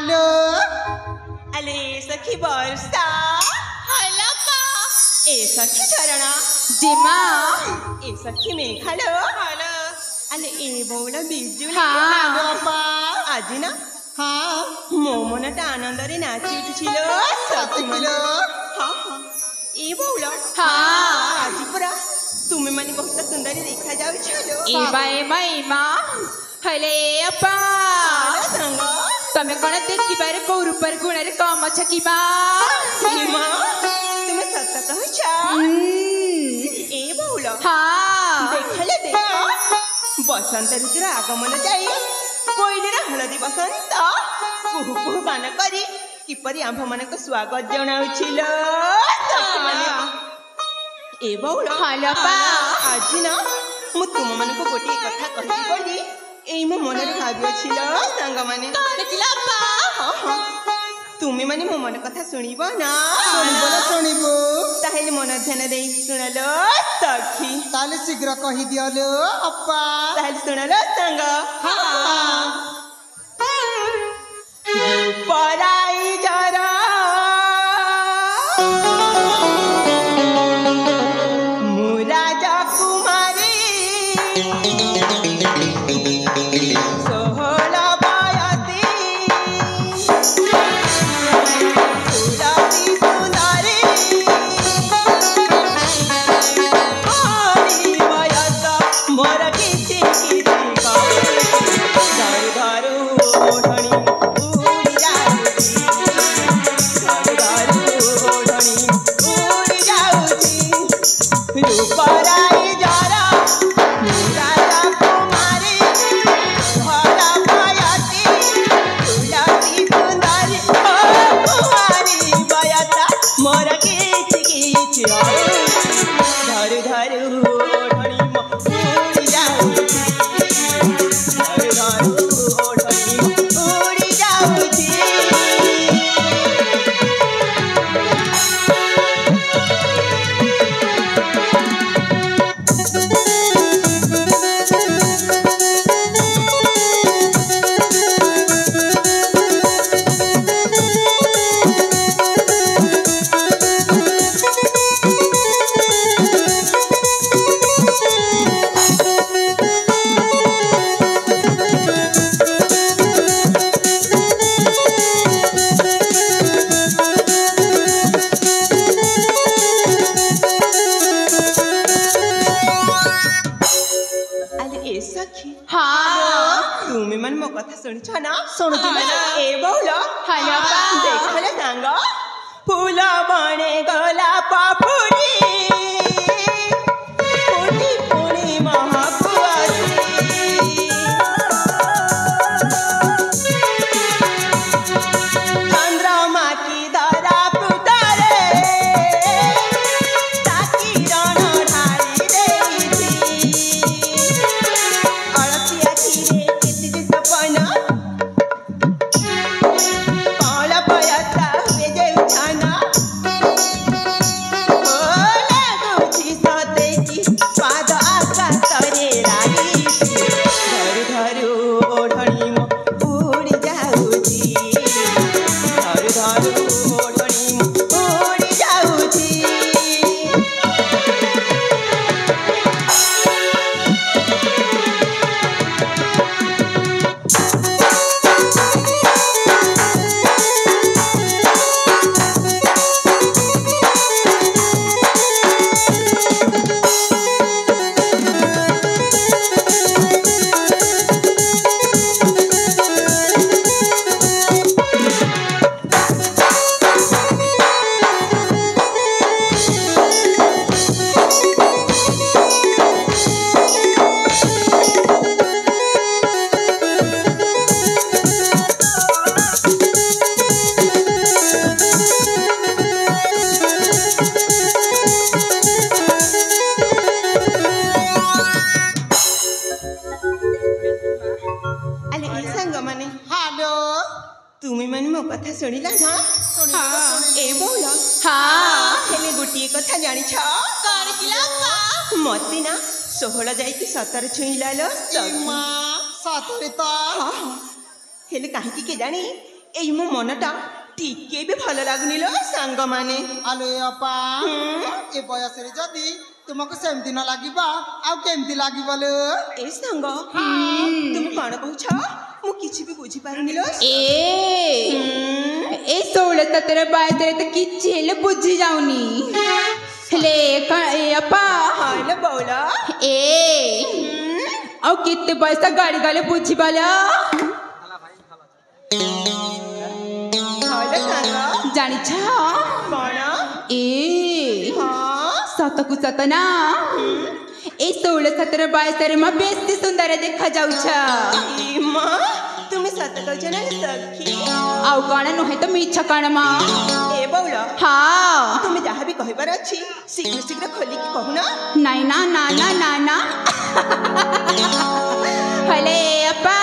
Hello अले सखी वर्षा hello पा ए सखी झरणा जिमा ए सखी मेघालो हेलो अले ए बौला बिजुली हाँ बापा আজি না हाँ ମୋ ମନଟା ଆନନ୍ଦରେ ନାଚି ଉଠିছিল ସତିକିଲୋ ହଁ ହଁ ଏ ବଉଳ हाँ ଆଜି ପରା ତୁମେ ମାନେ ବହୁତ ସୁନ୍ଦରୀ ଦେଖାଯାଉଛ ଲୋ एमा हेले अपा ସାଙ୍ଗ तमे कौन देखिबारे को रूपर गुणरे कम अच्छा की माँ ମା ତୁମେ ସତ କହୁଛ ଏ ବଉଳ हाँ ଦେଖିଲେ ଦେଖ ବସନ୍ତ ଋତୁର ଆଗମନ ଯାଇ କୋଇଲିର ହଳଦୀ ବସନ୍ତ କୁହୁ କୁହୁ ଗାନ କରି କିପରି ଆମ୍ଭମାନଙ୍କୁ ସ୍ୱାଗତ ଜଣାଉଛି ଲୋ ସଖୀମାନେ। ଏ ବଉଳ हेलो पा ଆଜି ନା ମୁଁ ତୁମମାନଙ୍କୁ ଗୋଟିଏ କଥା କହିବି ବୋଲି ଏଇ ମୋ ମନରେ ଭାବିଅଛି ଲୋ ସାଙ୍ଗମାନେ। देखिला पा ହଁ ହଁ ତୁମେମାନେ ମୋ ମନ କଥା ଶୁଣିବ ନା ଶୁଣିବୁ ତାହେଲେ ମନ ଧ୍ୟାନ ଦେଇ ଶୁଣ ଲୋ ସଖୀ ତାହେଲେ ଶୀଘ୍ର କହିଦିଅଲୋ ଅପା ତାହେଲେ ଶୁଣ ଲୋ ସାଙ୍ଗ ପରାଇ ଜର ମୁଁ ରାଜକୁମାରୀ ଷୋହଳ ବୟସୀ ସୁରତି ସୁନ୍ଦରୀ ହରି ବୟସ ମୋର କିଛି କିଛି ଧରୁ ଧରୁ ଓଢ଼ଣୀ ଉଡ଼ି ଯାଉଛି ଧରୁ ଧରୁ ଓଢ଼ଣୀ ଉଡ଼ି ଯାଉଛି ରୂପରାଇ ଜର ରାଜକୁମାରୀ ଷୋହଳ ବୟସୀ ସୁରତି ସୁନ୍ଦରୀ କୁଆରୀ ବୟସ ମୋର କିଛି କିଛି ଧରୁ ଧରୁ ଓଢ଼ଣୀ ଉଡ଼ି ଯାଉଛି ଧରୁ ଧରୁ ଓଢ଼ଣୀ ଉଡ଼ି ଯାଉଛି ଆଲେ ଏ ସଖୀ हाँ ତୁମେ ମାନେ ମୋ କଥା ଶୁଣିଛ ନା ଶୁଣୁଛି ନା। ଏ ବଉଳ हेलो पा ଦେଖିଲେ ସାଙ୍ଗ ଫୁଲ ବଣେ ଗୋଲାପ ଫୁଟି ଫୁଟି ପୁଣି ମହକୁ ଆସି ଚନ୍ଦ୍ରମା କି ଧରା ପୃଷ୍ଠରେ ତା କିରଣ ଢାଳି ଦେଇଛି ଅଳସି ଆଖିରେ କେତେ ଯେ ସପନ କଳ ବୟସ ହୁଏ ଯେ ଉଠାନ ଲାଗୁଛି ସତେ କି ପାଦ ଆକାଶରେ ଲାଗିଛି ଧରୁ ଧରୁ ଓଢ଼ଣୀ ମୋ ଉଡ଼ି ଯାଉଛି ଧରୁ ଧରୁ ଓଢ଼ଣୀ ମୋ ଉଡ଼ି ଯାଉଛି ଆଲେ ଏ ସାଙ୍ଗମାନେ हेलो ତୁମେ ମାନେ ମୋ କଥା ଶୁଣିଲା ନା हाँ ଏ ବଉଳ हाँ ହେଲେ ଗୋଟିଏ କଥା ଜାଣିଛ देखिला पा ମତେ ନା 16 ଯାଇକି 17 ଛୁଇଁଲା ଲୋ ସଖୀ। ମା ସତରେ ତ ହଁ ହଁ ହେଲେ କାହିଁକି କେଜାଣି ଏଇ ମୋ ମନଟା ଟିକେ ବି ଭଲ ଲାଗୁନି ଲୋ ସାଙ୍ଗମାନେ। ଆଲୋ ଏ ଅପା ଏ ବୟସରେ ଯଦି ତୁମକୁ ସେମିତି ନ ଲାଗିବ ଆଉ କେମିତି ଲାଗିବ ଲୋ? ଏ ସାଙ୍ଗ ତୁମେ କଣ କହୁଛ? ମୁଁ କିଛି ବି ବୁଝିପାରୁନି ଲୋ। ଏ 16-17 ବୟସରେ ତ କିଛି ହେଲେ ବୁଝି ଯାଉନି। ହେଲେ ଏ ଅପା ହାଲୋ ବଉଳ ଆଉ କେତେ ବୟସ ଗାଡ଼ି ଗଲେ ବୁଝିବାଲ? ହାଲୋ ସାଙ୍ଗ ଜାଣିଛ କଣ? ସତକୁ ସତ ନା এই 16-17 ବୟସରେ ମା ବେଶୀ ସୁନ୍ଦର ଦେଖା ଯାଉଛ। ତୁମେ ସତ କହୁଛ ନା ସଖୀ? ଆଉ କଣ ନୁହେଁ ତ ମିଛ କଣ ମା? ଏ ବଉଳ ହଁ ତୁମେ ଯାହା ବି କହିବାର ଅଛି ଶୀଘ୍ର ଶୀଘ୍ର ଖୋଲିକି କହୁନ। ନାଇଁ ନା ନା ନା ନା ନା ହେଲେ ଅପା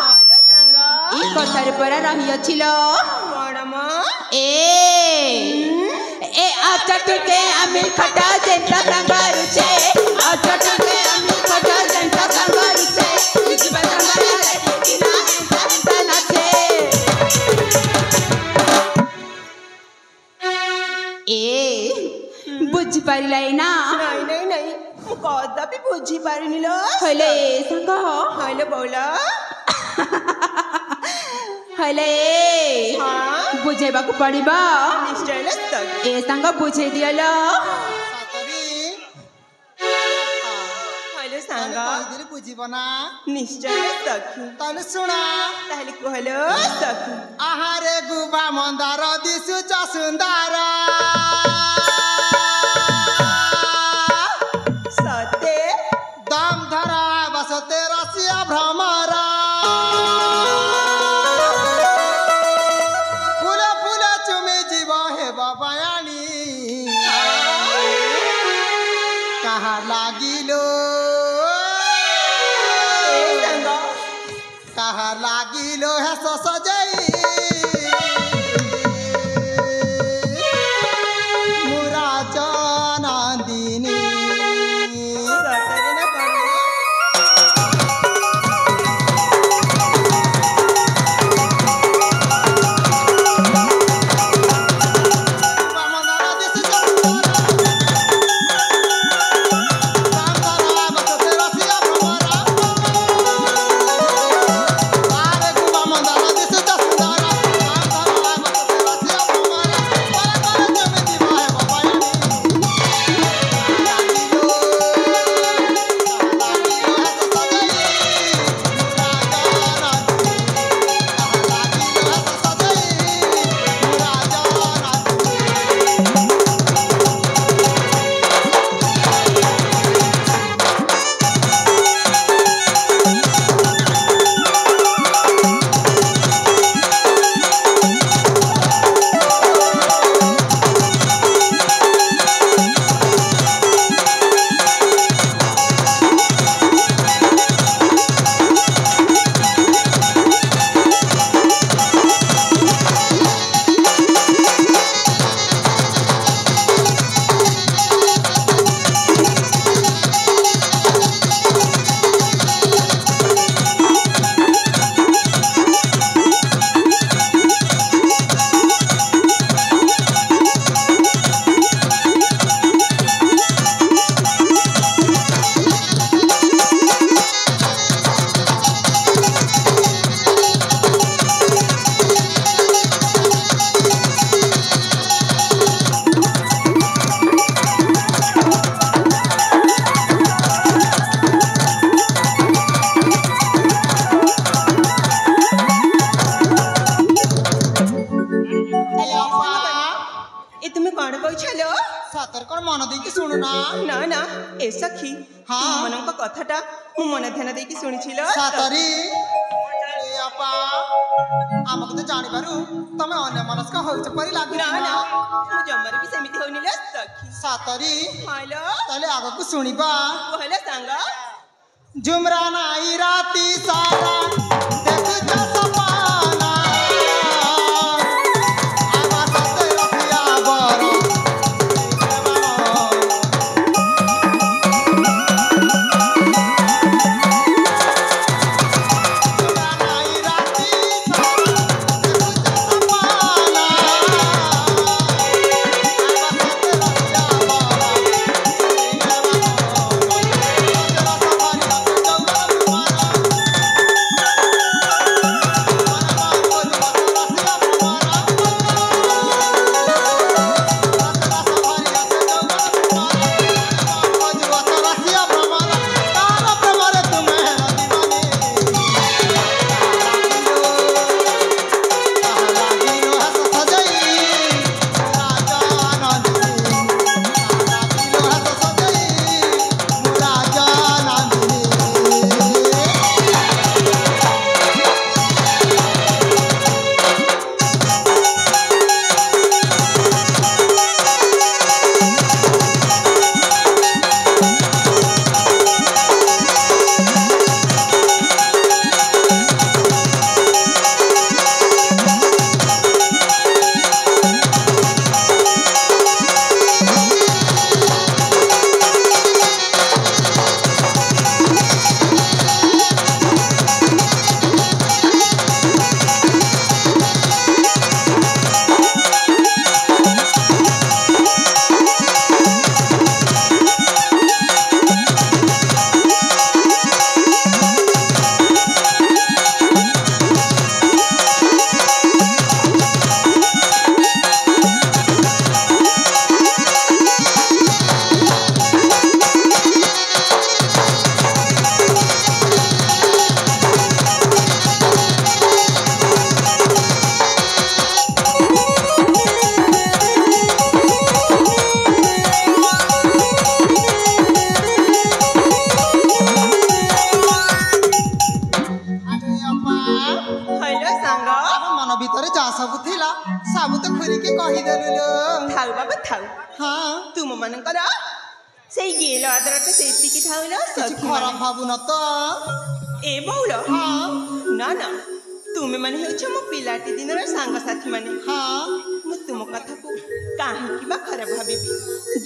ହାଲୋ ସାଙ୍ଗ ଏ କଥାରେ ପରା ରହିଅଛି ଲୋ। କଣ ମ? ଏ ଆଚଟୁକେ ଆମେ ଖଟା ଯେନ୍ତା ସାଙ୍ଗରୁଛେ ଆଚଟୁକେ ଆମେ ଖଟା ଯେନ୍ତା ସାଙ୍ଗରୁଛେ ଯିବା ସାଙ୍ଗରେ କି ନା ହେନ୍ତା ନାଚେ। ବୁଝି ପାରିଲା ନା? ନାଇଁ ନାଇଁ ନାଇଁ ମୁଁ କଦାପି ବୁଝି ପାରିନି ଲୋ। ହେଲେ ସାଙ୍ଗ ହାଲୋ ବଉଳ ହେଲେ ବୁଝେଇବାକୁ ପଡିବ। ନିଶ୍ଚୟ ଲୋ ସଖୀ। ଏ ସାଙ୍ଗ ବୁଝେଇ ଦିଅ ଲୋ। ସତରୀ ହାଲୋ ସାଙ୍ଗ କହିଦେଲି ବୁଝିବ ନା? ନିଶ୍ଚୟ ଲୋ ସଖୀ। ତାହେଲେ ଶୁଣ ତାହେଲେ କୁହଲୋ ସଖୀ। ଆହାରେ ଗୁବା ମନ୍ଦାର ଦିଶୁଛ ସୁନ୍ଦର ସତେ ଦମ ଧରା ବସତେ ରସିଆ ଭ୍ରମର ফুল ফুল চুমি জীব হেব বয়ানি কাহা লাগিল ସାଙ୍ଗ কাহা লাগিল হেস সজাই মুরা জনাদিনী ସତରେ ନା କଣ? ସତରେ କଣ ମନ ଦେଇକି ଶୁଣୁନା? ନା ନା ଏ ସଖୀ ହଁ। ତୁମମାନଙ୍କ କଥାଟା ମୁଁ ମନ ଧ୍ୟାନ ଦେଇକି ଶୁଣିছিল। ସତରୀ ଆପା ଆମକୁ ତ ଜାଣିବାରୁ ତମେ ଅନ୍ୟମନସ୍କ ହଉଛ ପରି ଲାଗୁଛି। ନା ନା ମୁଁ ଜମାରୁ ବି ସେମିତି ହଉନି ଲୋ ସଖୀ। ସତରୀ ହାଲୋ ତାହେଲେ ଆଗକୁ ଶୁଣିବା। କହିଲ ସାଙ୍ଗ ଝୁମରା ନାଇ ରାତି ସାରା ଦେଖୁଛ ସପାନା ଆମ ସତେ ରଖିଆ ବର ଝୁମରା ନାଇ ରାତି ସାରା ଦେଖୁଛ ସବୁ ଥିଲା ସବୁ ତ ଖୁରିକି କହିଦେଲୁ ଲୋ। ଥାଉ ବାବା ଥାଉ। ହଁ ତୁମ ମାନଙ୍କର ସେଇ ଗେଲ ଆଦରଟା ସେତିକି ଥାଉ ଲୋ କିଛି ସଖୀ ଖରାପ ମାନେ। ଭାବୁନ ତ। ଏ ବଉଳ ହଁ ନା ନା ତୁମେ ମାନେ ହେଉଛ ମୋ ପିଲାଟି ଦିନର ସାଙ୍ଗସାଥୀ ମାନେ। ହଁ ମୁଁ ତୁମ କଥାକୁ କାହିଁକି ବା ଖରାପ ଭାବିବି?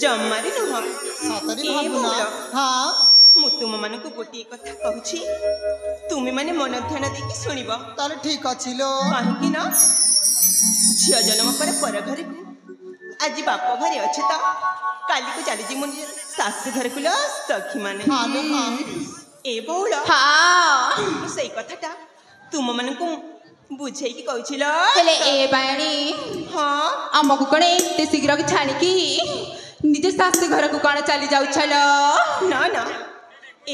ଜମାରେ ନୁହଁ। ସତରେ ଏ ଭାବୁନ। ବଉଳ ହଁ ମୁଁ ତୁମମାନଙ୍କୁ ଗୋଟିଏ କଥା କହୁଛି, ତୁମେମାନେ ମନ ଧ୍ୟାନ ଦେଇକି ଶୁଣିବ। ତାହେଲେ ଠିକ ଅଛି ଲୋ। କାହିଁକି ନା ଝିଅ ଜନ୍ମ ପରେ ପର ଘରକୁ ଆଜି ବାପ ଘରେ ଅଛି ତ କାଲିକୁ ଚାଲିଛି ମୁଁ ନିଜ ଶାଶୁ ଘରକୁ ଲୋ ସଖୀ ମାନେ। ହଁ ଲୋ ହଁ ଏ ବଉଳ ହଁ ମୁଁ ସେଇ କଥାଟା ତୁମମାନଙ୍କୁ ବୁଝେଇକି କହୁଛି ଲୋ। ହେଲେ ଏ ବାଣୀ ହଁ ଆମକୁ କଣ ଏତେ ଶୀଘ୍ର ଛାଣିକି ନିଜ ଶାଶୁ ଘରକୁ କଣ ଚାଲି ଯାଉଛ ଲୋ? ନା ନା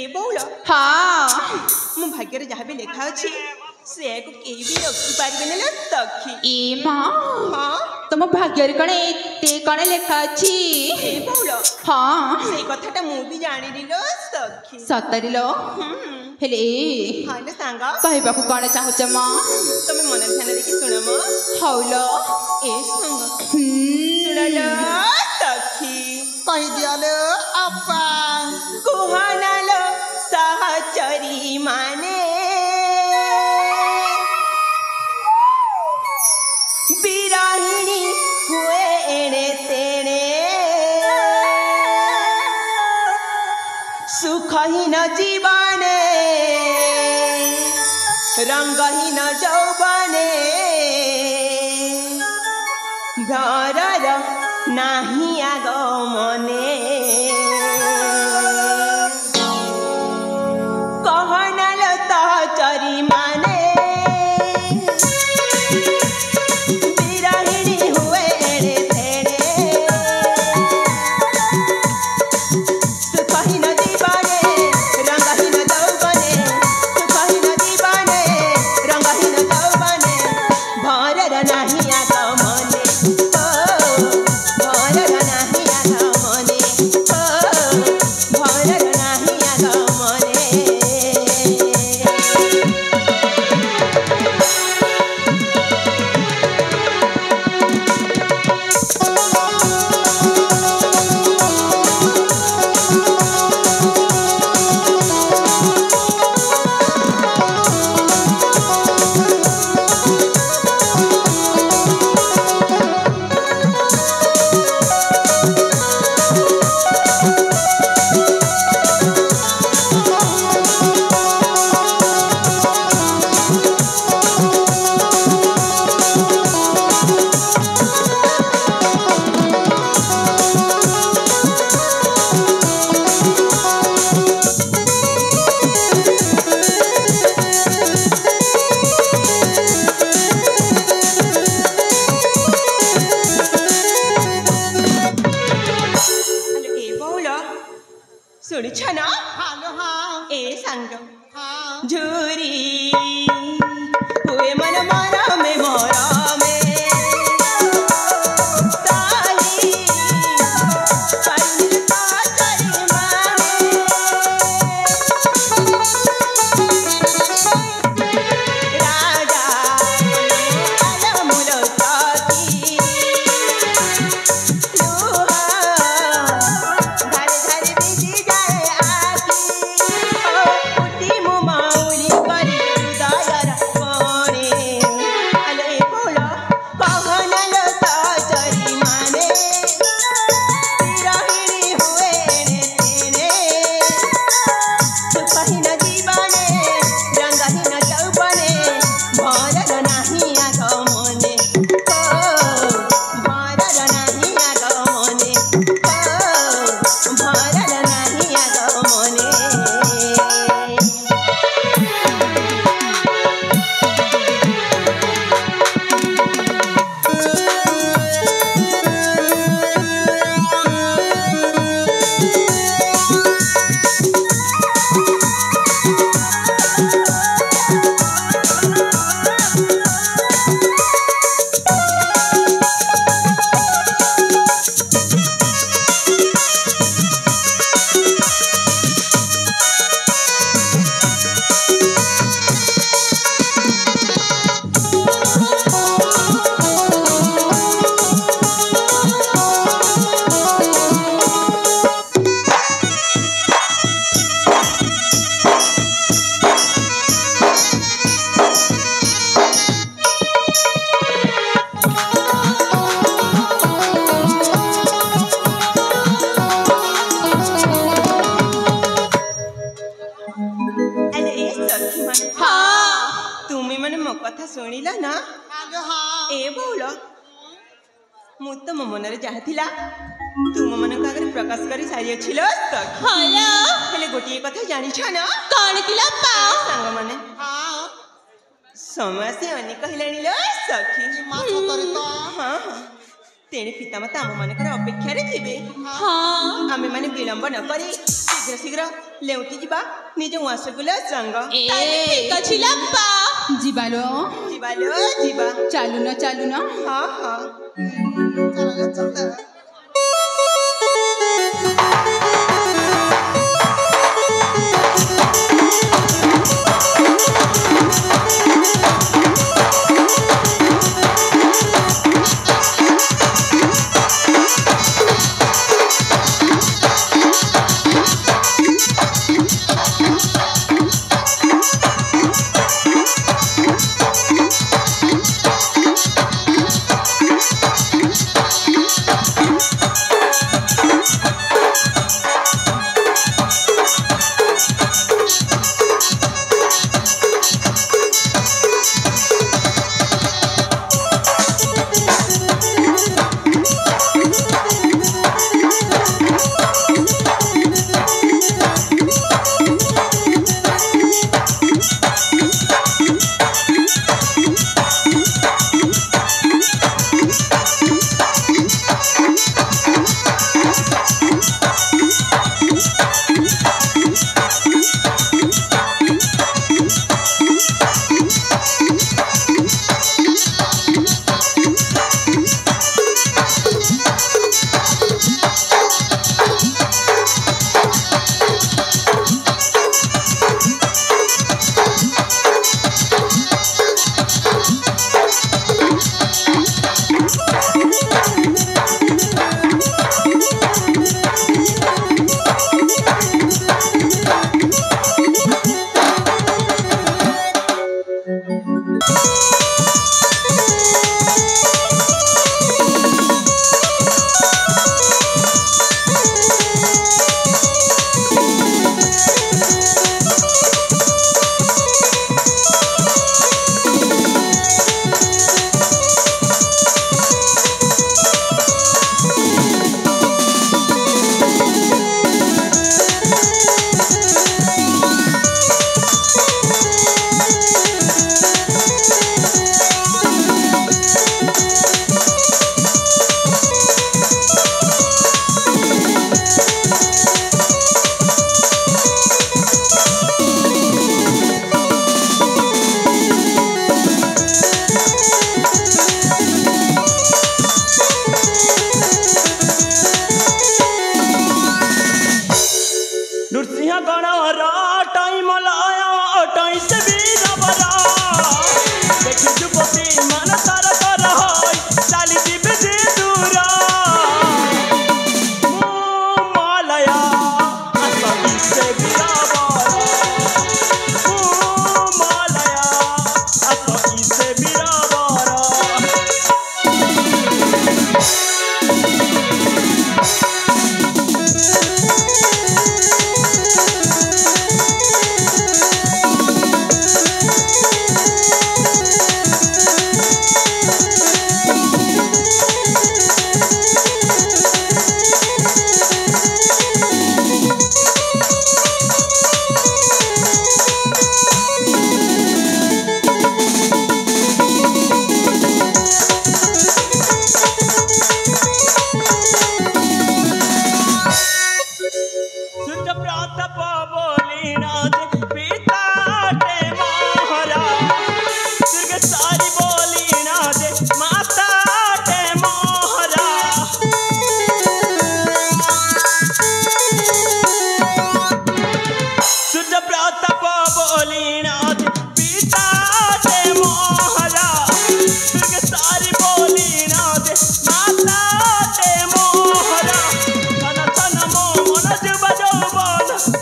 ଏ ବଉଳ ହଁ ମୋ ଭାଗ୍ୟରେ ଯାହା ବି ଲେଖା ଅଛି ସେକୁ କେହି ବି ରଖିପାରିବେନି ଲୋ ସଖୀ। ଏ ମା ହଁ ତମ ଭାଗ୍ୟରେ କଣ ଏତେ କଣ ଲେଖା ଅଛି? ଏ ବଉଳ ହଁ ସେଇ କଥାଟା ମୁଁ ବି ଜାଣିନି ଲୋ ସଖୀ। ସତରେ ଲୋ। ହେଲେ ହଁ ଲୋ ସାଙ୍ଗ କହିବାକୁ କଣ ଚାହୁଁଛ ମ? ତମେ ମନ ଧ୍ୟାନ ଦେଇକି ଶୁଣ ମ। ହଉ ଲୋ। ଏ ସାଙ୍ଗ ଶୁଣ ଲୋ ସଖୀ। କହିଦିଅ ଲୋ ଆପା। କୁହନା ଲୋ ସହଚରୀ ମାନେ ବିରହିଣୀ ହୁଏ ଏଣେ ତେଣେ ସୁଖହୀନ ଜୀବନେ ରଙ୍ଗହୀନ ଯୌବନେ ଭ୍ରରର ନାହିଁ ଆଗମନେ କହନା ଲୋ ସହଚରୀ ମାନେ ବିରହିଣୀ ହୁଏ ଏଣେ ତେଣେ ସୁଖହୀନ ଜୀବନେ ରଙ୍ଗହୀନ ଯୌବନେ ସୁଖହୀନ ଜୀବନେ ରଙ୍ଗହୀନ ଯୌବନେ ଭରର ନାହିଁ ଆଗମନେ ଭରର ନାହିଁ ଆଗମନେ ଭରର ନାହିଁ ଆଗମନେ। ଆଲୋ ଏ ବଉଳ ଶୁଣିଛ ନା? ହଁ ଲୋ ହଁ ଏ ସାଙ୍ଗ ହଁ ଝୁରି ହୁଏ ମନ ମରମେ ମରମେ ତାଲି ପାଇଲେ ସହଚରୀ ମାନେ ରାଜା ଆଲମୁଲ ସଖୀ ଲୁହ ଧାରେ ଧାରେ ଭିଜି ଯାଏ ଆଖି ଉଠି ମୁଁ ମାଉଳି କରି सखी मन हाँ तुम्हें मैंने मो कथा शुणिला ना आगे हाँ ए बोल मु तो मो मन जहाँ थिला तुम मन आगे प्रकाश कर सारी छिल सखी हलो हेले गोटे कथा जानी छ ना कौन किला पा सांग माने हाँ समय से अनेक कहलाणी लो सखी माँ सतरे तो हाँ हाँ तेणे पितामाता आम मानकर अपेक्षा थे हाँ आमे माने विलंब न करी शीघ्र शीघ्र लेउटी जिबा निज वासकुल संग ताले ठीक अछि लप्पा जिबालो जिबालो जिबा चालू न हाँ हाँ चल चल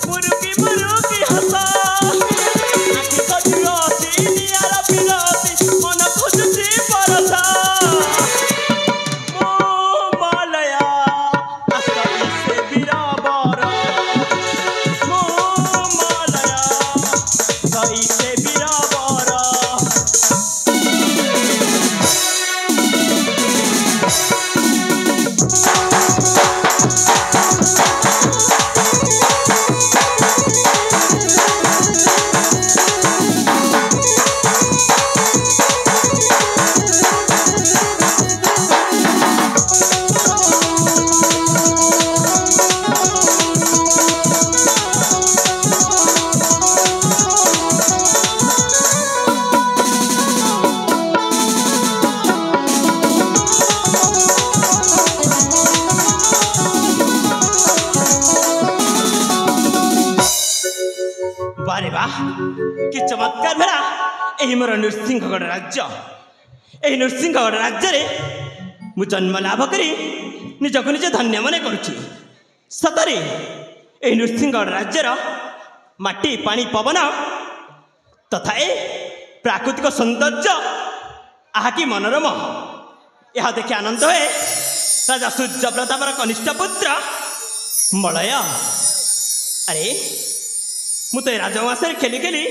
मुरुकी मुरुकी हंसा वाह कि चमत्कार भेला एही मोर नृसिंहगढ़ राज्य एही नृसिंहगढ़ राज्य रे मु जन्म लाभ करी निजको निजे धन्य मन करुछि सतरे एही नृसिंहगढ़ राज्यर माटी पानी पवन तथा ए प्राकृतिक सौंदर्य आहाकि मनोरम यह देखि आनंद हुए राजा सूर्यप्रतापर कनिष्ठ पुत्र मलय अरे मु तो राजवास खेली खेली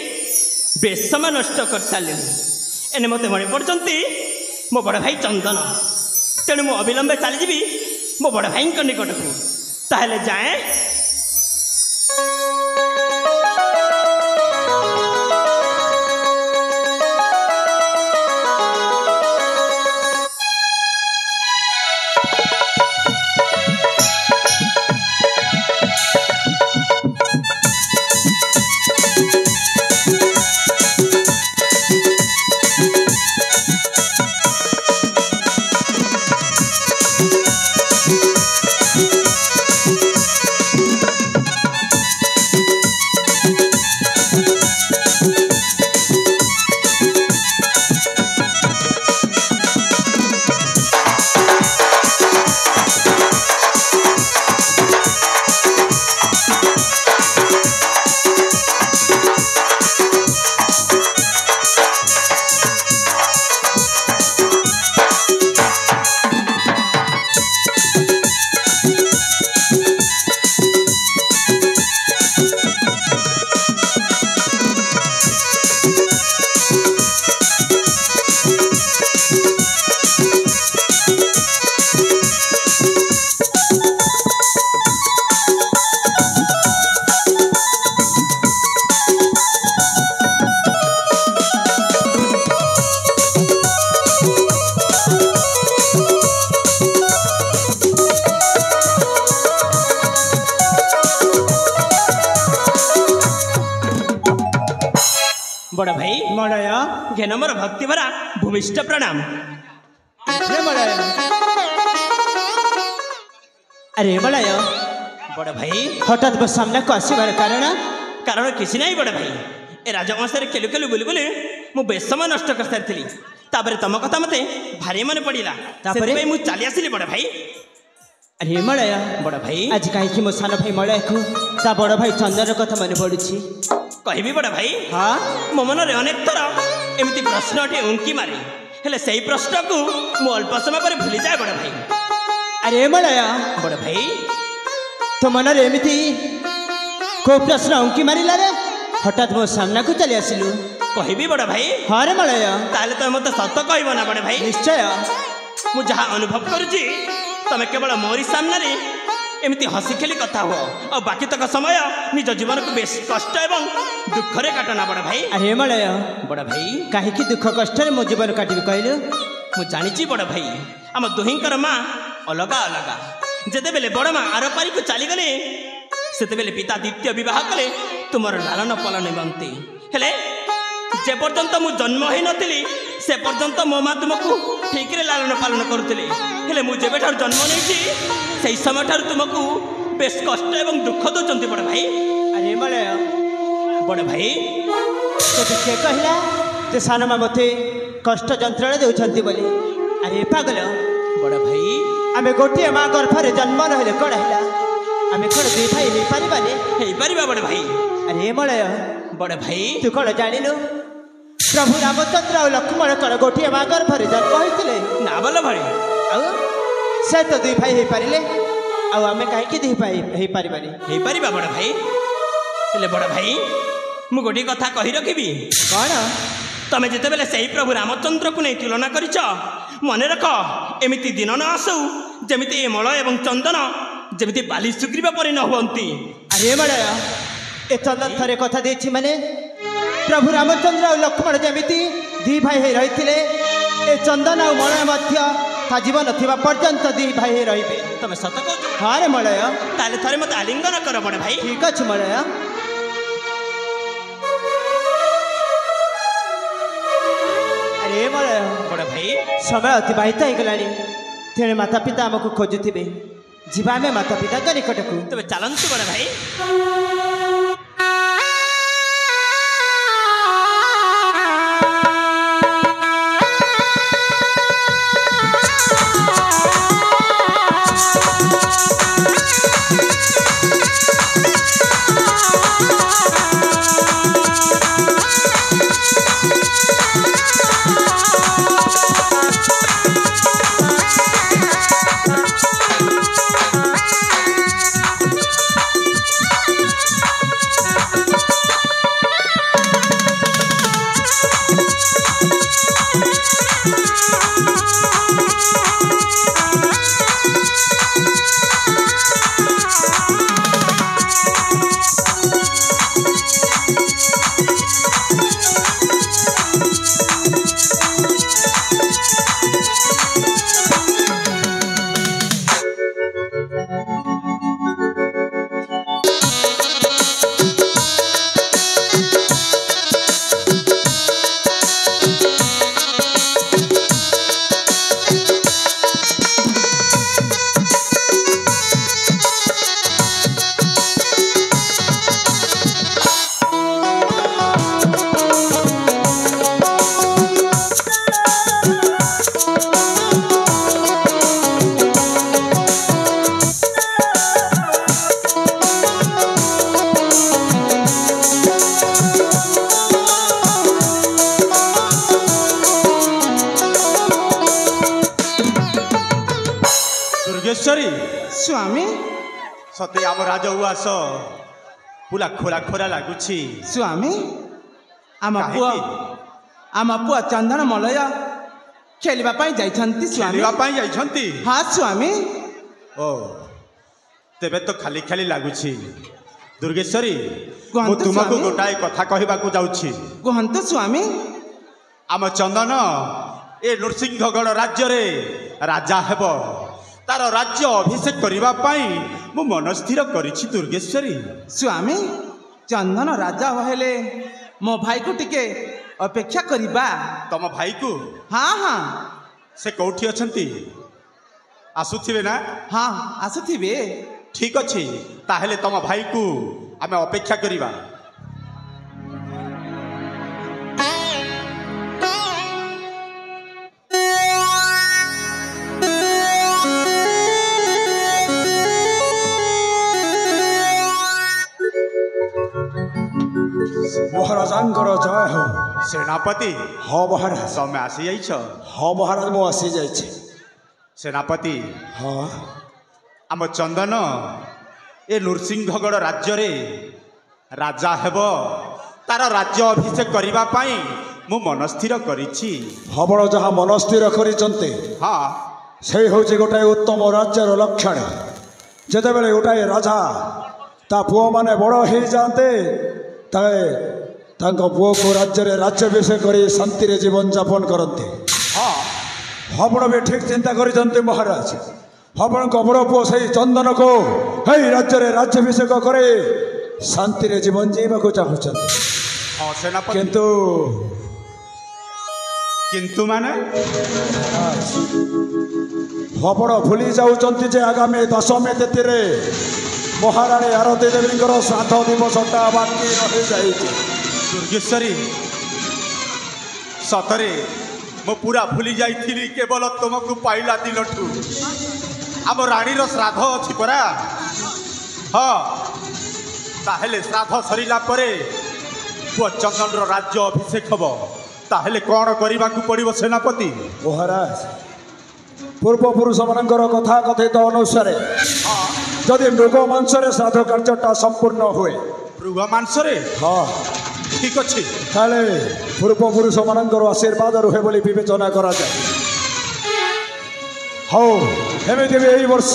बेस समय नष्ट कर सारे एने मत मन पड़ती मो बड़ भाई चंदन तेणु मु अविलंबे चलीजी मो बड़ भाई निकट को ताहले जाए बड़ भाई मलय घेन मोर भक्ति भरा भूमिष्ठ प्रणाम मलय अरे मलय बड़ भाई हठात बस सामने को आसबार कारण कारण किसी नहीं बड़ भाई ए राजवंश खेलु खेलु बुली बुली मु बेस समय नष्ट कर सारी तापर तुम कथा मते भारी मन पड़ा मु चली आसिली बड़ भाई अरे मलय बड़ भाई आज कहीं मो सान भाई मलय को ता बड़ भाई चंदन कथा मन पड़ी कहबी बड़ भाई हाँ मो मन में अनेक थर एमती प्रश्न उंकी मारे हेले से प्रश्न को मु अल्प समय पर भूली जाए बड़ भाई अरे मलय बड़ भाई तो मन एमती को प्रश्न उंकी मारे हठात मो सामना को चली आसिलु कहबी बड़ भाई हाँ रे मलय ताले तो मत सत कह ना बड़ भाई निश्चय मु जहाँ अनुभव करुची तमें केवल मोरी सामने एमती हसी खेली कथा हुआ और बाकी तक समय निज जीवन को बेस कष्ट एवं दुखरे काटना बड़ भाई अरे मलय बड़ भाई कहीं दुख कष्ट मो जीवन काटि कहलु मु जानी बड़ भाई आम दुहींकर माँ अलग अलग जेते बेले बड़ माँ आर पारी को चलीगले से पिता द्वितीय विवाह कले तुमर लालन पालन निमंती हेले जे पर्यंत मु जन्म हो नी से पर्यंत मो माँ तुमको ठीक रे लालन पालन करुले हेले मु जेबे ठार जन्म नहीं से समय ठार तुमको बेस कष्ट एवं दुख दौरान बड़ भाई अरे मलय बड़ भाई तो किए कहला जे सान माँ मत कष्ट जंत्रणा देउछंती बोली अरे पागल बड़ भाई आमे गोटे माँ गर्भरे जन्म रहिले कण हैला आमे कण दुई भाई नहीं पारिबाने हे परिबा बड़ भाई अरे मलय बड़ भाई तू कण जानिलु प्रभु रामचंद्र और लक्ष्मण कण गोटे माँ गर्भरे जन्म होइतिले ना बोल भाई आउ से तो दुई भाई हेई पारिले आउ आमे काहे कि दुई भाई हेई पारिबानी हे परिबा बड़ भाई हेले बड़ भाई मु गोटे कथा कहि रखिबी कण तमे जिते बेले सही प्रभु रामचंद्र को नहीं तुलना करिछ मने रख एमिति दिन न आसु जेमिति ए मल एवं चंदन जेमिति बाली सुग्रीव परि न हुअंती अरे मलय ए चंदन थरे कथा देछि माने प्रभु रामचंद्र और लक्ष्मण जेमिति दी भाई हे रहिथिले ए चंदन और मलय मध्य ता जीवन थिबा पर्यंत दी भाई हे रहिबे तमे सत कहछ हाँ रे मलय ताले थरे मते आलिंगन कर बड़ भाई ठीक अछि मलय अरे मलय बड़ भाई समय अतिबाहित हो गलानी तेरे माता पिता आमको खोजुथिबे जीवा में माता पिता निकट को तबे चलंतु बड़ भाई दुर्गेश्वरी स्वामी सते आम राज उआस पूरा खोरा खोरा लगुची स्वामी आम काहेकि? पुआ आम पुआ चंदन मलय खेलवा पाई जाइछंती स्वामी खेलिबा पाई जाइछंती हाँ स्वामी ओ तेबे तो खाली खाली लगुची दुर्गेश्वरी कुहंतु मु तुमको स्वामी। गोटाए कथा कहबाकू जाउछी कहंतु स्वामी आम चंदन ए नृसिंहगढ़ राज्य रे राजा हेब तार राज्य अभिषेक करबा पाई मु मन स्थिर करिछि दुर्गेश्वरी स्वामी चंदन राजा हेले मो भाई को टिके अपेक्षा करिबा तम भाई को हाँ हाँ से कौठी अछंती आसुथिबे ना हाँ आसुथिबे ठीक अछि ताहेले तम भाई को आमे अपेक्षा करिबा महाराजांकर जय हो सेनापति हाँ महाराज समय आसी जाइछ हाँ महाराज मु आसी जाइछि सेनापति हाँ आम चंदन ए नृसिंहगढ़ राज्य रे राजा हेब तार राज्य अभिषेक करबा पाई मु मन स्थिर करिछि आपण जहाँ मन स्थिर करिचंते हाँ से होछि गोटाए उत्तम राज्यर लक्षण जेतेबेले गोटाए राजा ता पुओ माने बड़ हो जाते ताए तांको पुओ को राज्य रे राज्याभिषेक करी शांति रे जीवन यापन करते हाँ आपण भी ठीक चिंता करिचंते महाराज आपण को बड़ पुओ सही चंदन को हे राज्य रे राज्याभिषेक करे शांति रे जीवन जीवा को चाहुचंते हाँ सेनापति किंतु माने ଆପଣ ଭୁଲି ଯାଉଛନ୍ତି ଯେ ଆଗାମୀ ଦଶମୀ ତିଥିରେ ମହାରାଣୀ ଆରତୀ ଦେବୀଙ୍କର ଶ୍ରାଦ୍ଧ ଦିବସଟା ବାକି ରହିଯାଇଛି दुर्गेश्वरी सतरे मु पूरा भूली जाइथिली केवल तुमको पाइला दिनठू आम रानीर श्राद्ध अछि परा हाँ ताहेले श्राद्ध सरिला परे पुआ चंदनर राज्य अभिषेक हब ताहेले कौन करिबाकू पड़िबो सेनापति ମହାରାଜ ପୂର୍ବପୁରୁଷ ମାନଙ୍କର କଥା କଥିତ ଅନୁସାରେ ଯଦି ମୃଗ ମାଂସରେ ଶ୍ରାଦ୍ଧ କାର୍ଯ୍ୟଟା ସମ୍ପୂର୍ଣ୍ଣ ହୁଏ मृग मांसरे ହଁ ठीक अछि ତାହେଲେ ପୂର୍ବପୁରୁଷ ମାନଙ୍କର ଆଶୀର୍ବାଦ ରୁହେ ବୋଲି ବିବେଚନା କରାଯାଏ ହଉ ଏମିତି ବି ଏଇ ବର୍ଷ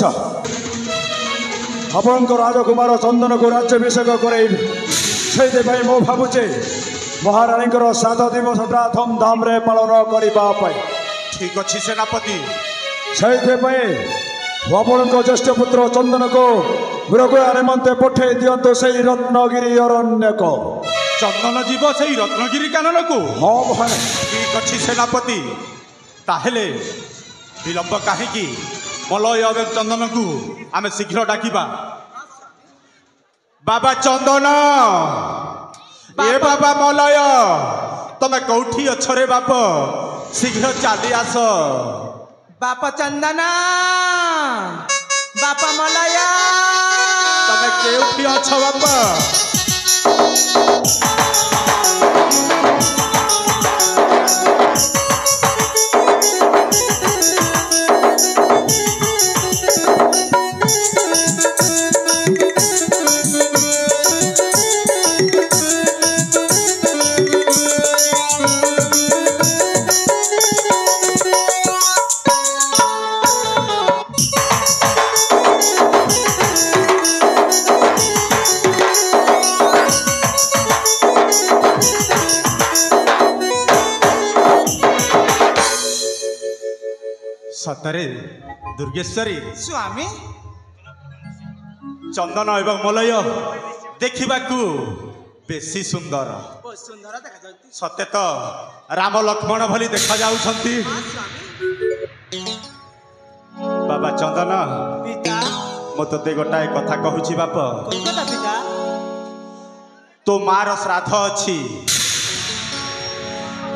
ଆପଣଙ୍କ ରାଜକୁମାର ଚନ୍ଦନକୁ ରାଜ୍ୟାଭିଷେକ କରାଇବି ସେଇଥିପାଇଁ ମୁଁ ଭାବୁଛି ମହାରାଣୀଙ୍କର ଶ୍ରାଦ୍ଧ ଦିବସଟା ଧୁମଧାମରେ ପାଳନ କରିବା ପାଇଁ ठीक अछि सेनापति ସେଇଥିପାଇଁ ଆପଣଙ୍କ ଜ୍ୟେଷ୍ଠ ପୁତ୍ର ଚନ୍ଦନକୁ ମୃଗୟା ନିମନ୍ତେ ପଠେଇ ଦିଅନ୍ତୁ ସେଇ ରତ୍ନଗିରି ଅରଣ୍ୟକୁ चंदन जीव से रत्नगिरी कानन को ହଁ ମହାରାଜ ठीक अच्छी सेनापति ताहेले विलंब काहेकि मलय एवं चंदन को आम शीघ्र डाकिबा बाबा चंदन ए बाबा मलय तमे कौठी अछ रे बाप शीघ्र चली आस बापा चंदना बापा मलया तमे केउठी अछ बाप सतरे दुर्गेश्वरी स्वामी चंदन एवं मलय देखिबाकू बेसी सुंदर बहुत सुंदर देखा जाती सत्य तो राम लक्ष्मण भली देखा जाउछंती बाबा चंदन पिता मो तोते गोटाए कथा कहूची बाप कोन कथा पिता तो मार श्राद्ध अछि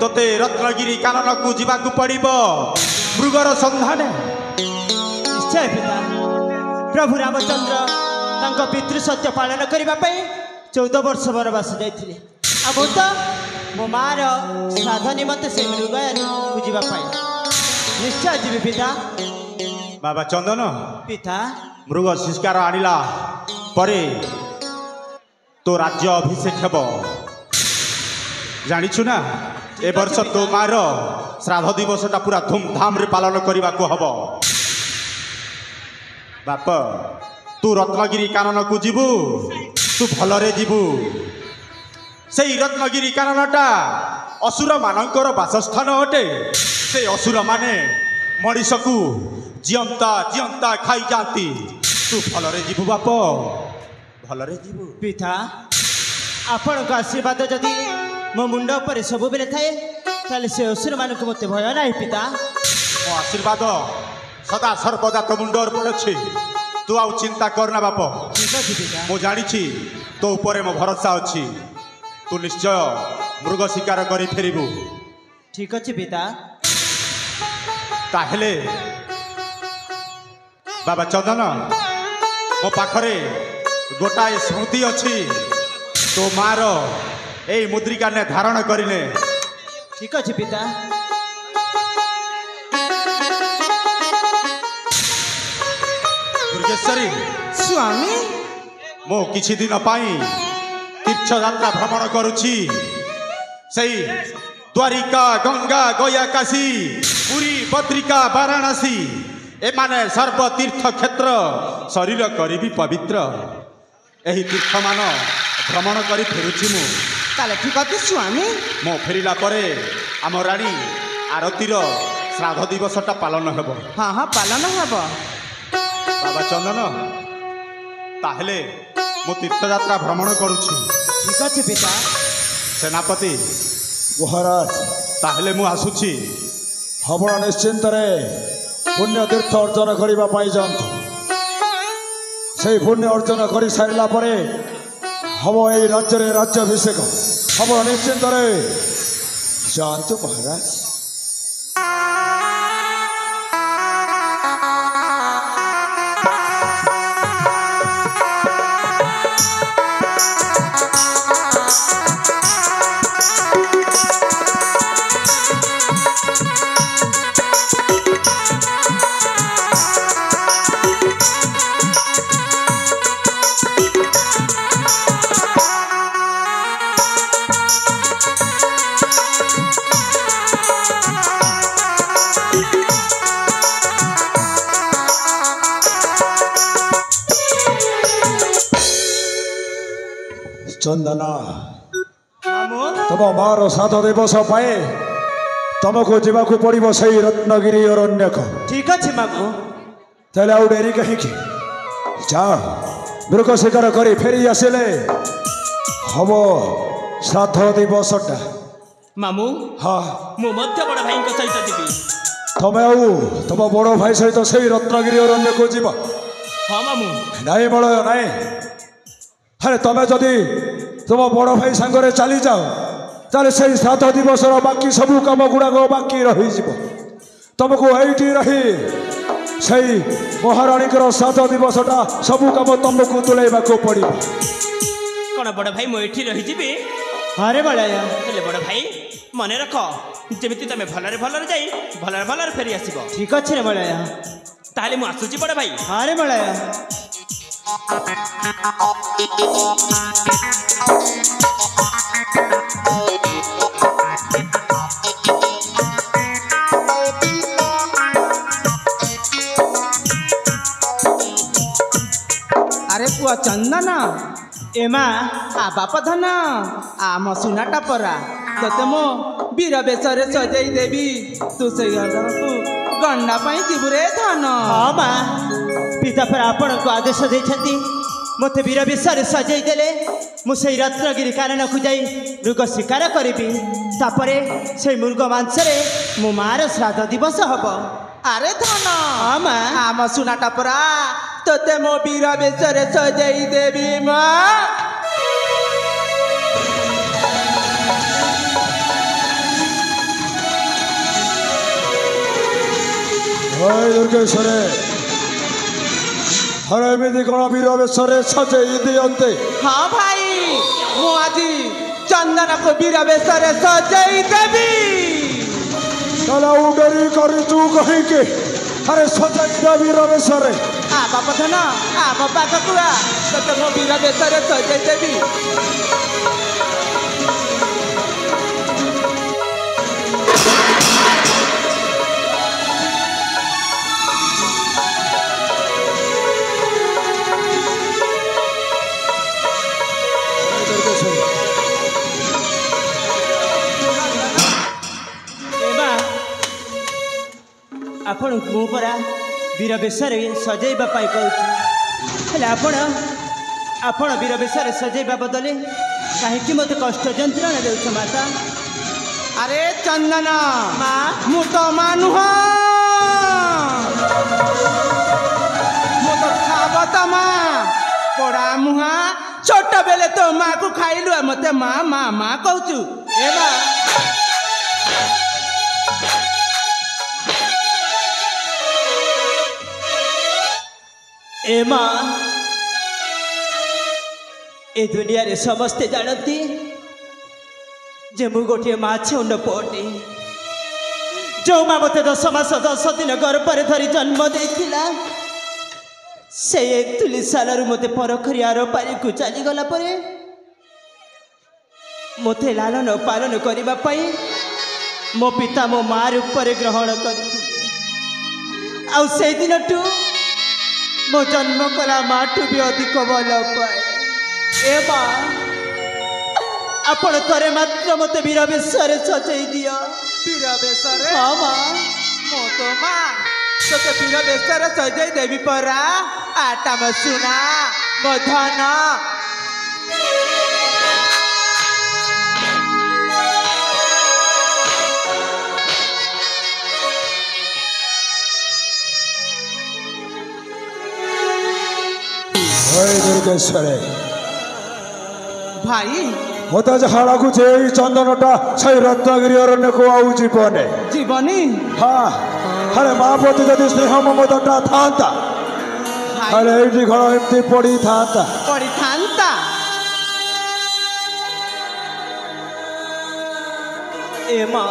तोते रत्नगिरी कानन को जीवाकू पड़िबो मृगर संधान निश्चय पिता प्रभु रामचंद्र तांको पितृ सत्य पालन करबा पई 14 वर्ष वनवास जाइथिले आ तो मो मार श्राद्ध निमंते से मृगया को जीवा पई निश्चय जीवी पिता ବାବା ଚନ୍ଦନ ପିତା ମୃଗ ଶିକାର ଆଣିଲା ପରେ ତୋ ରାଜ୍ୟ ଅଭିଷେକ ହେବ ଜାଣିଛୁ ନା ଏ ବର୍ଷ ତୋ ମାର ଶ୍ରାଦ୍ଧ ଦିବସଟା ପୁରା ଧୁମଧାମରେ ପାଳନ କରିବାକୁ ହବ ବାପ ତୁ ରତ୍ନଗିରି କାନନକୁ ଯିବୁ ତୁ ଭଲରେ ଯିବୁ ସେଇ ରତ୍ନଗିରି କାନନଟା ଅସୁରମାନଙ୍କର ବାସସ୍ଥାନ ଅଟେ ସେ ଅସୁରମାନେ ମଣିଷକୁ ଜିଅନ୍ତା ଜିଅନ୍ତା ଖାଇଯାଆନ୍ତି ତୁ ଭଲରେ ଯିବୁ ବାପ ଭଲରେ ଯିବୁ ପିତା ଆପଣଙ୍କ ଆଶୀର୍ବାଦ ଯଦି ମୋ ମୁଣ୍ଡ ଉପରେ ସବୁବେଳେ ଥାଏ ତାହେଲେ ସେ ଅସୁରମାନଙ୍କୁ ମୋତେ ଭୟ ନାହିଁ ପିତା ମୋ ଆଶୀର୍ବାଦ ସଦା ସର୍ବଦା ତୋ ମୁଣ୍ଡ ଉପରେ ଅଛି ତୁ ଆଉ ଚିନ୍ତା କରନା ବାପ ଠିକ୍ ଅଛି ପିତା ମୁଁ ଜାଣିଛି ତୋ ଉପରେ ମୋ ଭରସା ଅଛି ତୁ ନିଶ୍ଚୟ ମୃଗ ଶିକାର କରି ଫେରିବୁ ଠିକ୍ ଅଛି ପିତା ତାହେଲେ ବାବା ଚନ୍ଦନ ମୋ ପାଖରେ ଗୋଟାଏ ସ୍ମୃତି ଅଛି ତୋ ମାର ଏଇ ମୁଦ୍ରିକାନେ ଧାରଣ କରିନେ ଠିକ୍ ଅଛି ପିତା ଦୁର୍ଗେଶ୍ୱରୀ ସ୍ୱାମୀ ମୁଁ କିଛି ଦିନ ପାଇଁ ତୀର୍ଥଯାତ୍ରା ଭ୍ରମଣ କରୁଛି ସେଇ ଦ୍ୱାରିକା ଗଙ୍ଗା ଗୟା କାଶୀ ପୁରୀ ବଦ୍ରିକା ବାରାଣସୀ ଏମାନେ ସର୍ବତୀର୍ଥ କ୍ଷେତ୍ର ଶରୀର କରିବି ପବିତ୍ର ଏହି ତୀର୍ଥମାନ ଭ୍ରମଣ କରି ଫେରୁଛି ମୁଁ ତାହେଲେ ଠିକ୍ ଅଛି ସ୍ୱାମୀ ମୁଁ ଫେରିଲା ପରେ ଆମ ରାଣୀ ଆରତୀର ଶ୍ରାଦ୍ଧ ଦିବସଟା ପାଳନ ହେବ ହଁ ହଁ ପାଳନ ହେବ ବାବା ଚନ୍ଦନ ତାହେଲେ ମୁଁ ତୀର୍ଥଯାତ୍ରା ଭ୍ରମଣ କରୁଛି ଠିକ୍ ଅଛି ପିତା ସେନାପତି ମହାରାଜ ତାହେଲେ ମୁଁ ଆସୁଛି ଆପଣ ନିଶ୍ଚିନ୍ତରେ ପୁଣ୍ୟ ତୀର୍ଥ ଅର୍ଜନ କରିବା ପାଇଁ ଯାଆନ୍ତୁ সেই পুণ্য অর্জন করে সারিলা পরে হব এই রাজ্যের রাজ্যাভিষেক হব নিশ্চিন্তরে যান্তু মহারাজ ଚନ୍ଦନା ତମ ମାର ଶ୍ରାଦ୍ଧ ଦିବସ ପାଇଁ ତମକୁ ଯିବାକୁ ପଡ଼ିବ ସେଇ ରତ୍ନଗିରି ଅରଣ୍ୟକ ଠିକ୍ ଅଛି ମାମୁଁ ତାହେଲେ ଆଉ ଡେରି କାହିଁକି ଯାଅ ମୃଗ ଶିକାର କରି ଫେରି ଆସିଲେ ହବ ଶ୍ରାଦ୍ଧ ଦିବସଟା ମାମୁଁ ହଁ ମୁଁ ମଧ୍ୟ ବଡ଼ ଭାଇଙ୍କ ସହିତ ଯିବି ତମେ ଆଉ ତମ ବଡ଼ ଭାଇ ସହିତ ସେଇ ରତ୍ନଗିରି ଅରଣ୍ୟକୁ ଯିବ ହଁ ମାମୁଁ ନାଇଁ ମଳୟ ନାଇଁ ଆରେ ତମେ ଯଦି ତୁମ ବଡ଼ ଭାଇ ସାଙ୍ଗରେ ଚାଲିଯାଅ ତାହେଲେ ସେଇ ଶ୍ରାଦ୍ଧ ଦିବସର ବାକି ସବୁ କାମ ଗୁଡ଼ାକ ବାକି ରହିଯିବ ତମକୁ ଏଇଠି ରହି ସେଇ ମହାରାଣୀଙ୍କର ଶ୍ରାଦ୍ଧ ଦିବସଟା ସବୁ କାମ ତମକୁ ତୁଲାଇବାକୁ ପଡ଼ିବ କ'ଣ ବଡ଼ ଭାଇ ମୁଁ ଏଠି ରହିଯିବି ହରେ ବଳୟ ହେଲେ ବଡ଼ ଭାଇ ମନେ ରଖ ଯେମିତି ତମେ ଭଲରେ ଭଲରେ ଯାଇ ଭଲରେ ଭଲରେ ଫେରି ଆସିବ ଠିକ୍ ଅଛି ରେ ବଳୟ ତାହେଲେ ମୁଁ ଆସୁଛି ବଡ଼ ଭାଇ ହରେ ବଳୟ ଆରେ ପୁଅ ଚନ୍ଦନ ଏମା ଆ ବାପ ଧନ ଆମ ସୁନାଟା ପରା ତତେ ମୁଁ ବୀର ବେଶରେ ସଜେଇ ଦେବି ତୁ ସେଇ ଅର୍ଡ଼ରକୁ ଗଣ୍ଡା ପାଇଁ ଯିବୁ ରେ ଧନ ହଁ ମା ପିତା ପରା ଆପଣଙ୍କୁ ଆଦେଶ ଦେଇଛନ୍ତି ମୋତେ ବୀର ବିଷୟରେ ସଜେଇ ଦେଲେ ମୁଁ ସେଇ ରତ୍ନଗିରି କାନନକୁ ଯାଇ ମୃଗ ଶିକାର କରିବି ତାପରେ ସେଇ ମୃଗ ମାଂସରେ ମୋ ମାର ଶ୍ରାଦ୍ଧ ଦିବସ ହବ ଆରେ ଧନ ହଁ ମା ଆମ ସୁନାଟା ପରା ତତେ ମୋ ବୀର ବେଶରେ ସଜେଇ ଦେବି ମା ଦୁର୍ଗେଶ୍ୱରେ ହରେ ଏମିତି କ'ଣ ବୀର ବେଶରେ ସଜେଇ ଦିଅନ୍ତେ ହଁ ଭାଇ ମୁଁ ଆଜି ଚନ୍ଦନକୁ ବୀର ବେଶରେ ସଜେଇ ଦେବି ତାହେଲେ ଆଉ ଡେରି କରିଛୁ କାହିଁକି ଆରେ ସଜାଇଦ ବୀର ବେଶରେ ଆ ବାପ ଧନ ଆମ ପାଖକୁ ଆ ତତେ ମୋ ବୀର ବେଶରେ ସଜେଇ ଦେବି। ଆପଣ ମୁଁ ପରା ବୀର ବେଶରେ ସଜେଇବା ପାଇଁ କହୁଛି, ହେଲେ ଆପଣ ବୀର ବେଶରେ ସଜେଇବା ବଦଳେ କାହିଁକି ମୋତେ କଷ୍ଟ ଯନ୍ତ୍ରଣା ଦେଉଛ ମାତା? ଆରେ ଚନ୍ଦନ ମା ମୁଁ ତ ମା ନୁହଁ, ମୁଁ ତ ଖାବତ ମା ପୋଡ଼ା ମୁହାଁ। ଛୋଟ ବେଲେ ତୋ ମାକୁ ଖାଇଲୁ ମତେ ମା ମା ମା କହୁଛୁ। ଏ ମା ଏ ମା ଏ ଦୁନିଆରେ ସମସ୍ତେ ଜାଣନ୍ତି ଯେ ମୁଁ ଗୋଟିଏ ମାଛଉଣ୍ଡ ପୁଅଟେ, ଯେଉଁ ମା ମୋତେ 10 ମାସ 10 ଦିନ ଗର୍ଭରେ ଧରି ଜନ୍ମ ଦେଇଥିଲା, ସେ ତୁଲି ସାଲରୁ ମୋତେ ପରଖରି ଆର ପାରିକୁ ଚାଲିଗଲା ପରେ ମୋତେ ଲାଳନ ପାଳନ କରିବା ପାଇଁ ମୋ ପିତା ମୋ ମା ରୂପରେ ଗ୍ରହଣ କରିଥିଲେ। ଆଉ ସେଇଦିନଠୁ ମୋ ଜନ୍ମ କଲା ମାଠୁ ବି ଅଧିକ ଭଲ ପାଏ। ଏ ମା ଆପଣ ଥରେ ମାତ୍ର ମୋତେ ବୀର ବେଶରେ ସଜେଇ ଦିଅ। ବୀର ବେଶରେ? ହଁ ମା ମୁଁ ତ ମା ତୋତେ ବୀର ବେଶରେ ସଜେଇ ଦେବି ପରା। ଆଟା ମୋ ସୁନା ମୋ ଧନ। ଦୁର୍ଗେଶ୍ୱରେ ଭାଇ ମତେ ଯାହା ଲାଗୁଛି ଏଇ ଚନ୍ଦନଟା ସେଇ ରତ୍ନଗିରି ଅରଣ୍ୟକୁ ଆଉ ଯିବନି। ଜୀବନି? ହଁ, ହେଲେ ମା ପ୍ରତି ଯଦି ସ୍ନେହ ମମତାଟା ଥାନ୍ତା ହେଲେ ଏଇଠି ଘର ଏମିତି ପଡ଼ିଥାନ୍ତା। ପଡ଼ିଥାନ୍ତା। ଏ ମା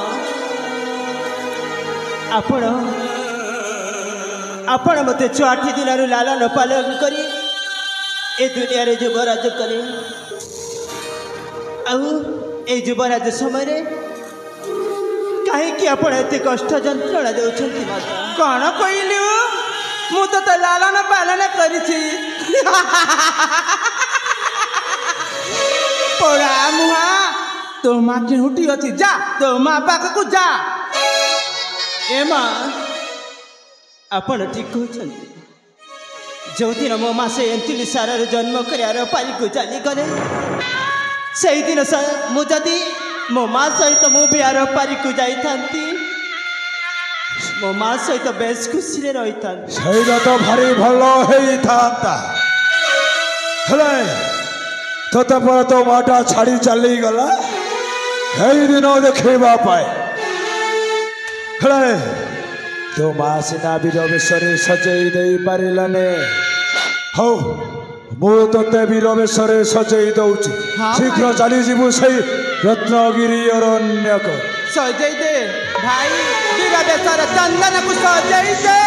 ଆପଣ ମୋତେ 6 ଦିନରୁ ଲାଳନ ପାଳନ କରି ଏ ଦୁନିଆରେ ଯୁବରାଜ କଲେ। ଆଉ এই ଯୁବରାଜ ସମୟରେ କାହିଁକି ଆପଣ ଏତେ କଷ୍ଟ ଯନ୍ତ୍ରଣା ଦେଉଛନ୍ତି ମାତା? କ'ଣ କହିଲୁ? ମୁଁ ତ ଲାଳନ ପାଳନ କରିଛି। ପୋଡ଼ା ମୁହାଁ ତୋ ମା କେଉଁଠି ଅଛି? ଯା ତୋ ମା ପାଖକୁ ଯା। ଏ ମା ଆପଣ ଠିକ କହୁଛନ୍ତି। ଯେଉଁଦିନ ମୋ ମା ସେ ଏନ୍ତୁଲି ସାରାରୁ ଜନ୍ମ କରି ଆର ପାରିକୁ ଚାଲିଗଲେ, ସେଇଦିନ ମୁଁ ଯଦି ମୋ ମା ସହିତ ମୁଁ ବି ଆର ପାରିକୁ ଯାଇଥାନ୍ତି, ମୋ ମା ସହିତ ବେଶ ଖୁସିରେ ରହିଥାନ୍ତି। ସେଇଟା ତ ଭାରି ଭଲ ହେଇଥାନ୍ତା, ହେଲେ ତୋତେ ପରେ ତୋ ମାଟା ଛାଡ଼ି ଚାଲିଗଲା ଏଇ ଦିନ ଦେଖେଇବା ପାଇଁ। ହେଲେ ତୋ ମା ସିନା ବୀର ବେଶରେ ସଜେଇ ଦେଇପାରିଲାନି। ହଉ, ମୁଁ ତୋତେ ବୀର ବେଶରେ ସଜେଇ ଦଉଛି। ଶୀଘ୍ର ଚାଲିଯିବୁ ସେଇ ରତ୍ନଗିରି ଅରଣ୍ୟକୁ। ସଜେଇ ଦେ ଭାଇ, ବୀର ବେଶରେ ଚନ୍ଦନକୁ ସଜେଇ ଦେ।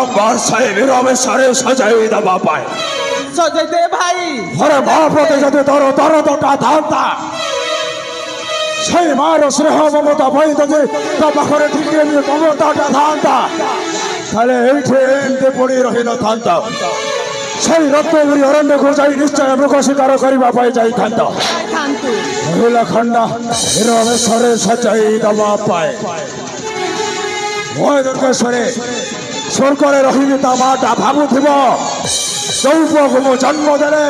बार से वीर बेशरे सजाई दबा पाए। सजै दे भाई। अरे माँ प्रति जदि तोर दरदटा थांता সেই মার স্নেহ মমতা পাই যদি তো পাখরে ঠিকই মমতাটা থান্তা তাহলে এইঠে এমতি পড়ি রহিনথান্তা। সেই রত্নগিরি অরণ্যକୁ যাই নিশ্চয় মৃগ শিকার କରିବା ପାଇଁ ଯାଇଥାନ୍ତା। ମହିଳା ଖଣ୍ଡା ବୀର ବେଶରେ ସଜାଇ ଦବା ପାଇଁ। ଓଏ ଦୁର୍ଗେଶ୍ୱରୀ, ସ୍ୱର୍ଗରେ ରହିବି ତା ମାଟା ଭାବୁଥିବ ଯୋଉ ପୁଅକୁ ମୁଁ ଜନ୍ମ ଦେଲେ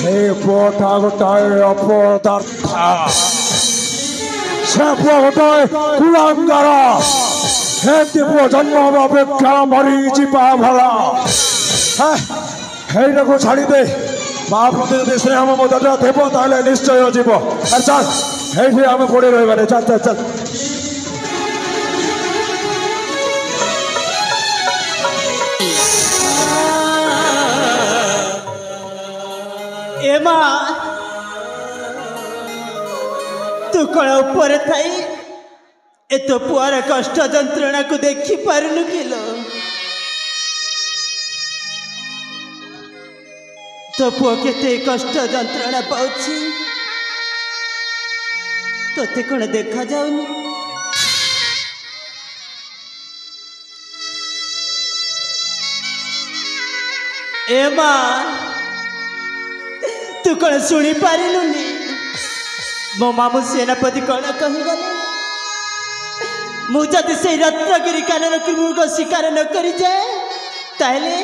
ସେ ପୁଅଟା ଗୋଟାଏ ଅପଦାର୍ଥ, ସେ ପୁଅ ଗୋଟାଏ କୁଳାଙ୍ଗାର। ଏମିତି ପୁଅ ଜନ୍ମ ହେବା ଅପେକ୍ଷା ମରିଯିବା ଭଲ। ହେଇଟାକୁ ଛାଡ଼ିଦେ ମା ପ୍ରତି ଯଦି ସ୍ନେହ ମମତା ଥିବ ତାହେଲେ ନିଶ୍ଚୟ ଯିବ। ଆରେ ଚାଲ ହେଇଠି ଆମେ ପଡ଼ି ରହିବାରେ ଚାଲ ଚାଲ ଚାଲ। ए माँ तू कण ऊपर थाई ए तो पुआर कष्ट जंत्रणा को देखी पारुनु किलो तो पुआ केते कष्ट जंत्रणा पाउछि तोते कण देखा जाउनी। ए माँ तू कण शुणी पारिलुनी मो मामू सेनापति कण कहीगले मु जदि से रत्नगिरी कानन मृग शिकार न करी जाए ताहले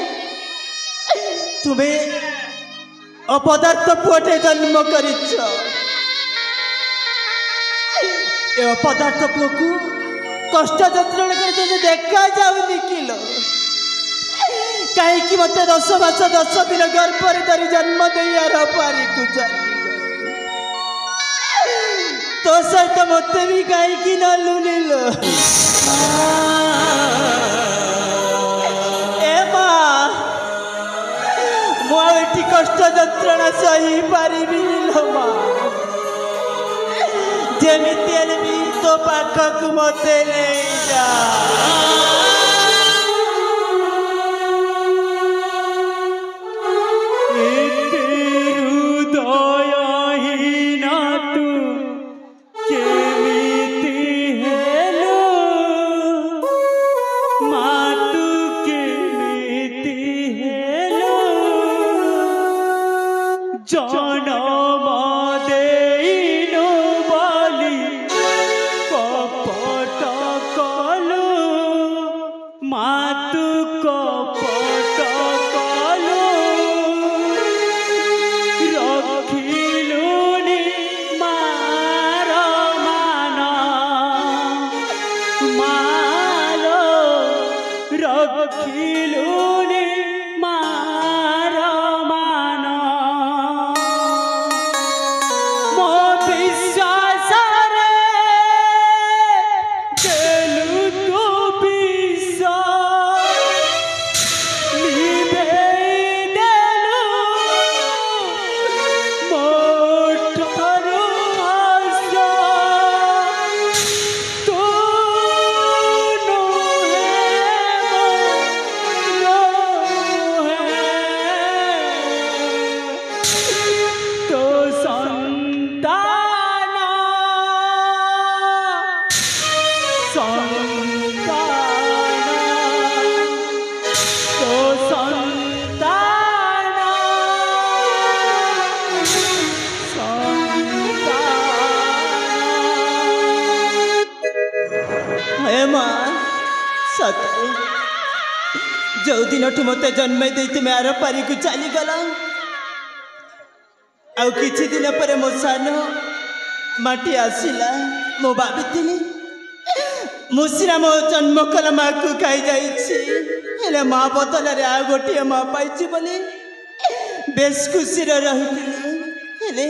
तुम्हें अपदार्थ पुअटे जन्म करिछ। ए अपदार्थ पुओ को कष्ट जंत्रणा कर देखा जाउनी किलो कहीं मत 10 मास 10 दिन गर्भ धरी जन्म दे पारी को चली तो सहित मत भी कहीं न लुनिल। ए माँ मुझे कष्ट जंत्रणा सही पारि लो माँ जमीती भी तो पाखक मत नहीं जा। जो दिन मत जन्म दे तुम आर पारी को चली गला आउ किछि दिन पर मो सान माटी आसिला मो भाभी मुसीरा मो जन्म कला माँ को खाई जाइए माँ बदल आ गोटे माँ पाई बोली बेस खुशी रही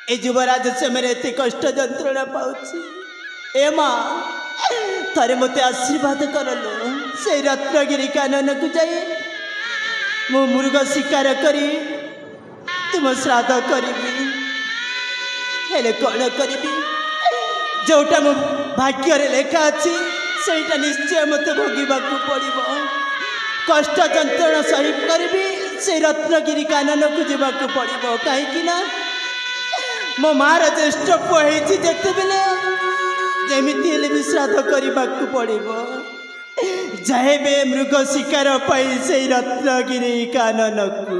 ए युवराज समय एत कष्ट जंत्रणा पाऊँ। ए माँ थरे मत आशीर्वाद करलो से रत्नगिरी कानन को जाए मो मृग शिकार करी तुम श्राद्ध करी हेले कौन करी जोटा मो भाग्य लेखा अच्छी सेटा निश्चय मत भोगवा पड़ो कष्ट जंत्रणा सही करी से रत्नगिरी कानन को जावाक पड़ो कहीं मो मार ज्येष्ठ पुई जिते बेले जमीती भी श्राद्ध करने पड़ो जाए बे मृग शिकार पाई से रत्नगिरी कानन को